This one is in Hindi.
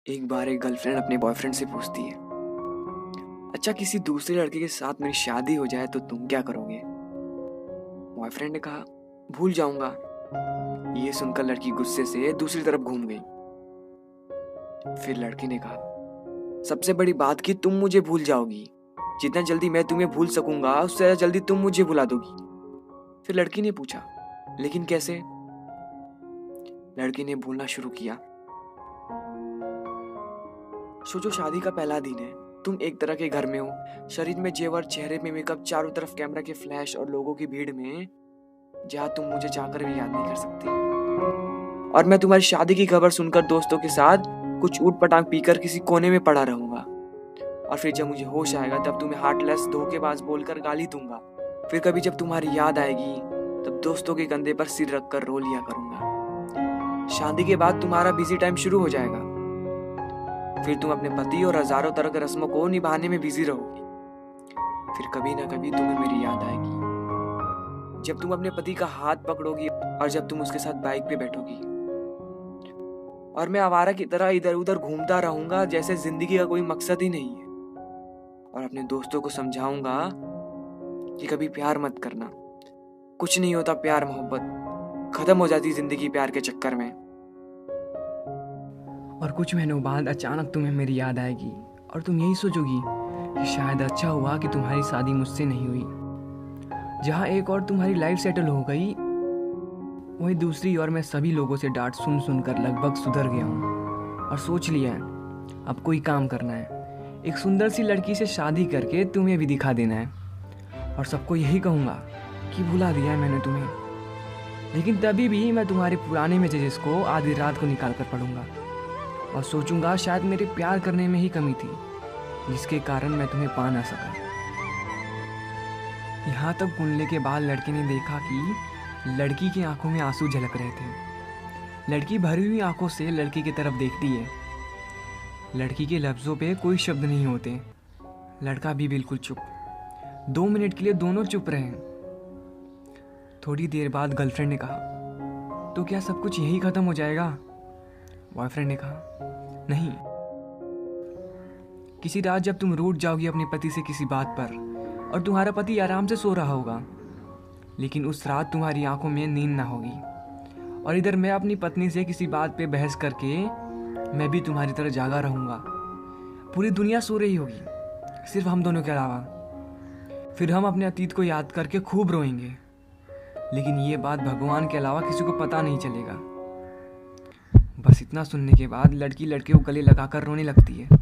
एक बार एक गर्लफ्रेंड अपने बॉयफ्रेंड से पूछती है, अच्छा किसी दूसरे लड़के के साथ मेरी शादी हो जाए तो तुम क्या करोगे? बॉयफ्रेंड ने कहा, भूल जाऊंगा। ये सुनकर लड़की गुस्से से दूसरी तरफ घूम गई। फिर लड़की ने कहा, सबसे बड़ी बात कि तुम मुझे भूल जाओगी। जितना जल्दी मैं तुम्हें भूल सकूंगा उससे ज्यादा जल्दी तुम मुझे भुला दोगी। फिर लड़की ने पूछा, लेकिन कैसे? लड़की ने बोलना शुरू किया, सोचो शादी का पहला दिन है, तुम एक तरह के घर में हो, शरीर में जेवर, चेहरे में मेकअप, चारों तरफ कैमरा के फ्लैश और लोगों की भीड़ में, जहां तुम मुझे चाहकर भी याद नहीं कर सकती। और मैं तुम्हारी शादी की खबर सुनकर दोस्तों के साथ कुछ ऊट पटांग पीकर किसी कोने में पड़ा रहूंगा। और फिर जब मुझे होश आएगा तब तुम्हें हार्टलेस धोखेबाज बोलकर गाली दूंगा। फिर कभी जब तुम्हारी याद आएगी तब दोस्तों के कंधे पर सिर रखकर रो लिया करूंगा। शादी के बाद तुम्हारा बिजी टाइम शुरू हो जाएगा। फिर तुम अपने पति और हजारों तरह के रस्मों को निभाने में बिजी रहोगी। फिर कभी ना कभी तुम्हें मेरी याद आएगी, जब तुम अपने पति का हाथ पकड़ोगी और जब तुम उसके साथ बाइक पे बैठोगी। और मैं आवारा की तरह इधर उधर घूमता रहूंगा जैसे जिंदगी का कोई मकसद ही नहीं है। और अपने दोस्तों को समझाऊंगा कि कभी प्यार मत करना, कुछ नहीं होता प्यार मोहब्बत, खत्म हो जाती जिंदगी प्यार के चक्कर में। और कुछ महीनों बाद अचानक तुम्हें मेरी याद आएगी और तुम यही सोचोगी कि शायद अच्छा हुआ कि तुम्हारी शादी मुझसे नहीं हुई। जहाँ एक और तुम्हारी लाइफ सेटल हो गई, वहीं दूसरी ओर मैं सभी लोगों से डांट सुन सुनकर लगभग सुधर गया हूँ और सोच लिया है अब कोई काम करना है, एक सुंदर सी लड़की से शादी करके तुम्हें भी दिखा देना है और सबको यही कहूँगा कि भुला दिया है मैंने तुम्हें। लेकिन तभी भी मैं तुम्हारे पुराने मैसेजेस को आधी रात को निकाल कर पढ़ूंगा और सोचूंगा शायद मेरे प्यार करने में ही कमी थी जिसके कारण मैं तुम्हें पा ना सका। यहाँ तक बोलने के बाद लड़के ने देखा कि लड़की की आंखों में आंसू झलक रहे थे। लड़की भरी हुई आंखों से लड़की की तरफ देखती है। लड़की के लफ्ज़ों पे कोई शब्द नहीं होते। लड़का भी बिल्कुल चुप। 2 मिनट के लिए दोनों चुप रहे। थोड़ी देर बाद गर्लफ्रेंड ने कहा, तो क्या सब कुछ यही ख़त्म हो जाएगा? बॉयफ्रेंड ने कहा, नहीं। किसी रात जब तुम रूठ जाओगी अपने पति से किसी बात पर और तुम्हारा पति आराम से सो रहा होगा, लेकिन उस रात तुम्हारी आंखों में नींद ना होगी और इधर मैं अपनी पत्नी से किसी बात पे बहस करके मैं भी तुम्हारी तरह जागा रहूँगा। पूरी दुनिया सो रही होगी सिर्फ हम दोनों के अलावा। फिर हम अपने अतीत को याद करके खूब रोएंगे, लेकिन ये बात भगवान के अलावा किसी को पता नहीं चलेगा। बस इतना सुनने के बाद लड़की लड़के को गले लगाकर रोने लगती है।